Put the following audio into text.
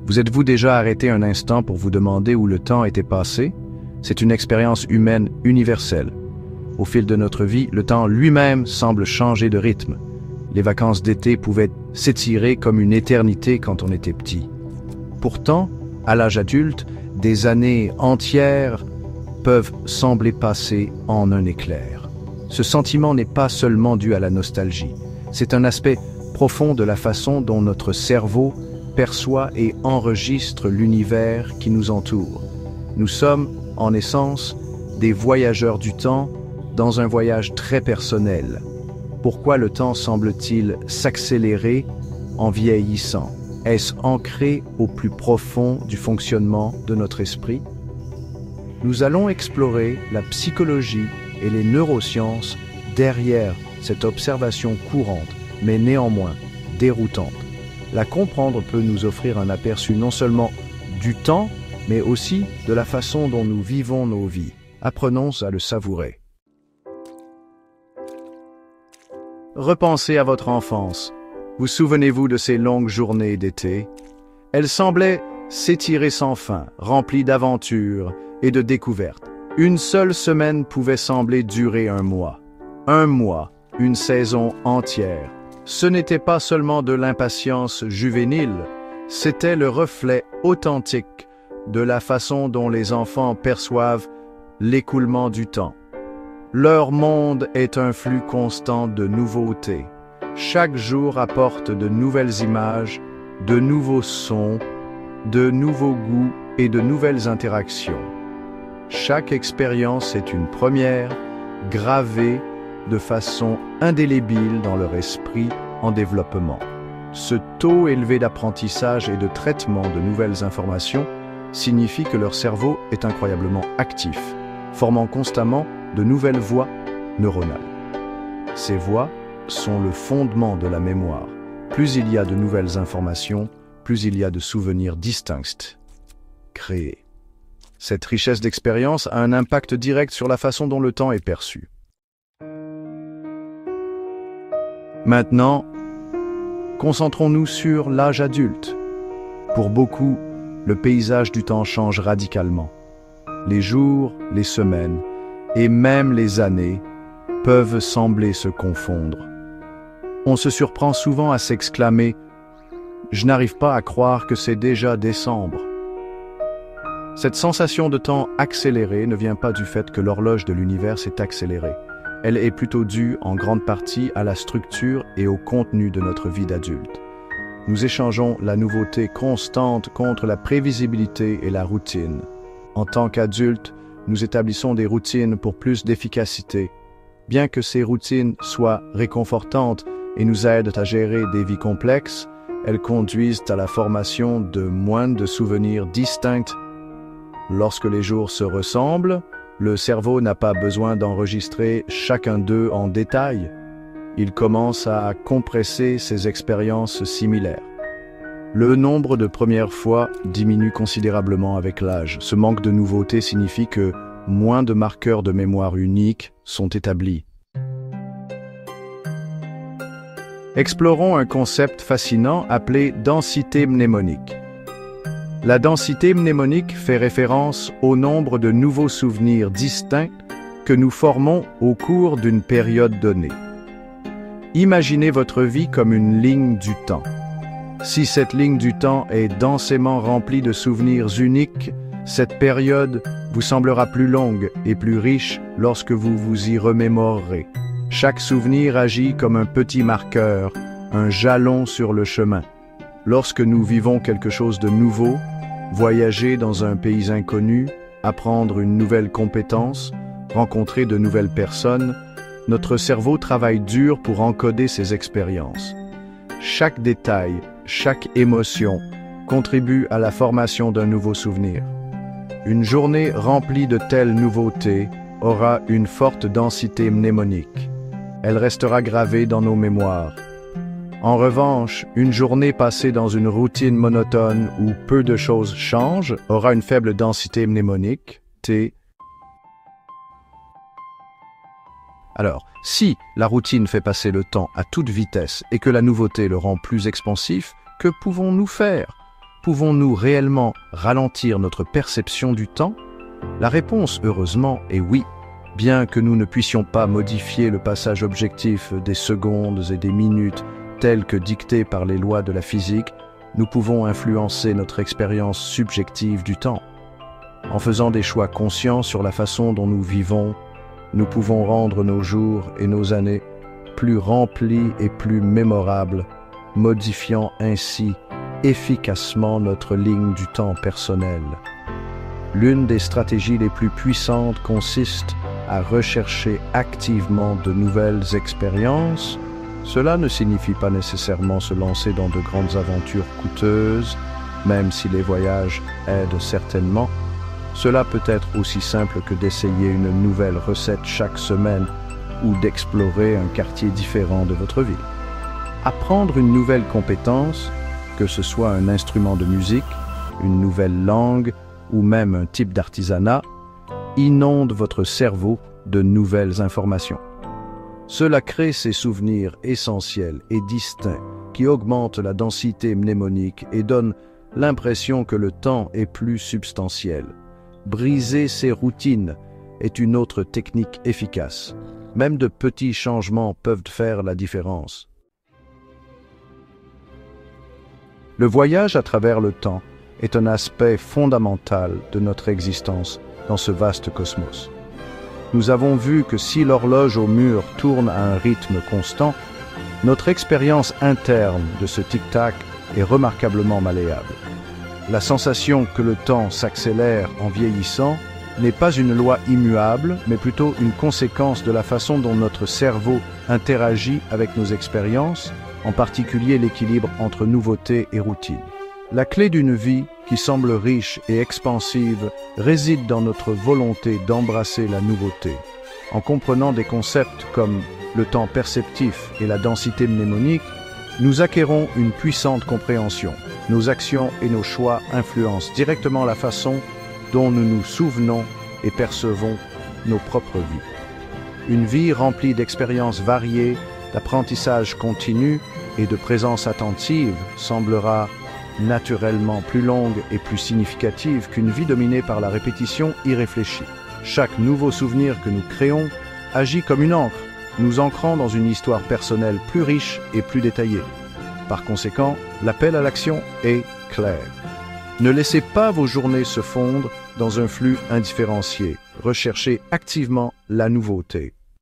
Vous êtes-vous déjà arrêté un instant pour vous demander où le temps était passé? C'est une expérience humaine universelle. Au fil de notre vie, le temps lui-même semble changer de rythme. Les vacances d'été pouvaient s'étirer comme une éternité quand on était petit. Pourtant, à l'âge adulte, des années entières peuvent sembler passer en un éclair. Ce sentiment n'est pas seulement dû à la nostalgie. C'est un aspect profond de la façon dont notre cerveau perçoit et enregistre l'univers qui nous entoure. Nous sommes, en essence, des voyageurs du temps dans un voyage très personnel. Pourquoi le temps semble-t-il s'accélérer en vieillissant? Est-ce ancré au plus profond du fonctionnement de notre esprit? Nous allons explorer la psychologie et les neurosciences derrière cette observation courante, mais néanmoins déroutante. La comprendre peut nous offrir un aperçu non seulement du temps, mais aussi de la façon dont nous vivons nos vies. Apprenons à le savourer. Repensez à votre enfance. Vous souvenez-vous de ces longues journées d'été? Elles semblaient s'étirer sans fin, remplies d'aventures et de découvertes. Une seule semaine pouvait sembler durer un mois. Un mois, une saison entière. Ce n'était pas seulement de l'impatience juvénile, c'était le reflet authentique de la façon dont les enfants perçoivent l'écoulement du temps. Leur monde est un flux constant de nouveautés. Chaque jour apporte de nouvelles images, de nouveaux sons, de nouveaux goûts et de nouvelles interactions. Chaque expérience est une première, gravée de façon indélébile dans leur esprit en développement. Ce taux élevé d'apprentissage et de traitement de nouvelles informations signifie que leur cerveau est incroyablement actif, formant constamment de nouvelles voies neuronales. Ces voies sont le fondement de la mémoire. Plus il y a de nouvelles informations, plus il y a de souvenirs distincts créés. Cette richesse d'expérience a un impact direct sur la façon dont le temps est perçu. Maintenant, concentrons-nous sur l'âge adulte. Pour beaucoup, le paysage du temps change radicalement. Les jours, les semaines et même les années peuvent sembler se confondre. On se surprend souvent à s'exclamer « Je n'arrive pas à croire que c'est déjà décembre ». Cette sensation de temps accéléré ne vient pas du fait que l'horloge de l'univers s'est accélérée. Elle est plutôt due en grande partie à la structure et au contenu de notre vie d'adulte. Nous échangeons la nouveauté constante contre la prévisibilité et la routine. En tant qu'adultes, nous établissons des routines pour plus d'efficacité. Bien que ces routines soient réconfortantes et nous aident à gérer des vies complexes, elles conduisent à la formation de moins de souvenirs distincts. Lorsque les jours se ressemblent, le cerveau n'a pas besoin d'enregistrer chacun d'eux en détail. Il commence à compresser ses expériences similaires. Le nombre de premières fois diminue considérablement avec l'âge. Ce manque de nouveauté signifie que moins de marqueurs de mémoire uniques sont établis. Explorons un concept fascinant appelé densité mnémonique. La densité mnémonique fait référence au nombre de nouveaux souvenirs distincts que nous formons au cours d'une période donnée. Imaginez votre vie comme une ligne du temps. Si cette ligne du temps est densément remplie de souvenirs uniques, cette période vous semblera plus longue et plus riche lorsque vous vous y remémorerez. Chaque souvenir agit comme un petit marqueur, un jalon sur le chemin. Lorsque nous vivons quelque chose de nouveau, voyager dans un pays inconnu, apprendre une nouvelle compétence, rencontrer de nouvelles personnes, notre cerveau travaille dur pour encoder ces expériences. Chaque détail, chaque émotion contribue à la formation d'un nouveau souvenir. Une journée remplie de telles nouveautés aura une forte densité mnémonique. Elle restera gravée dans nos mémoires. En revanche, une journée passée dans une routine monotone où peu de choses changent aura une faible densité mnémonique, T. Alors, si la routine fait passer le temps à toute vitesse et que la nouveauté le rend plus expansif, que pouvons-nous faire? pouvons-nous réellement ralentir notre perception du temps? La réponse, heureusement, est oui. Bien que nous ne puissions pas modifier le passage objectif des secondes et des minutes tel que dicté par les lois de la physique, nous pouvons influencer notre expérience subjective du temps. En faisant des choix conscients sur la façon dont nous vivons, nous pouvons rendre nos jours et nos années plus remplis et plus mémorables, modifiant ainsi efficacement notre ligne du temps personnelle. L'une des stratégies les plus puissantes consiste à rechercher activement de nouvelles expériences. Cela ne signifie pas nécessairement se lancer dans de grandes aventures coûteuses, même si les voyages aident certainement. Cela peut être aussi simple que d'essayer une nouvelle recette chaque semaine ou d'explorer un quartier différent de votre ville. Apprendre une nouvelle compétence, que ce soit un instrument de musique, une nouvelle langue ou même un type d'artisanat, inonde votre cerveau de nouvelles informations. Cela crée ces souvenirs essentiels et distincts qui augmentent la densité mnémonique et donnent l'impression que le temps est plus substantiel. Briser ces routines est une autre technique efficace. Même de petits changements peuvent faire la différence. Le voyage à travers le temps est un aspect fondamental de notre existence dans ce vaste cosmos. Nous avons vu que si l'horloge au mur tourne à un rythme constant, notre expérience interne de ce tic-tac est remarquablement malléable. La sensation que le temps s'accélère en vieillissant n'est pas une loi immuable, mais plutôt une conséquence de la façon dont notre cerveau interagit avec nos expériences, en particulier l'équilibre entre nouveauté et routine. La clé d'une vie qui semble riche et expansive réside dans notre volonté d'embrasser la nouveauté. En comprenant des concepts comme le temps perceptif et la densité mnémonique, nous acquérons une puissante compréhension. Nos actions et nos choix influencent directement la façon dont nous nous souvenons et percevons nos propres vies. Une vie remplie d'expériences variées, d'apprentissage continu et de présence attentive semblera naturellement plus longue et plus significative qu'une vie dominée par la répétition irréfléchie. Chaque nouveau souvenir que nous créons agit comme une encre, nous ancrant dans une histoire personnelle plus riche et plus détaillée. Par conséquent, l'appel à l'action est clair. Ne laissez pas vos journées se fondre dans un flux indifférencié. Recherchez activement la nouveauté.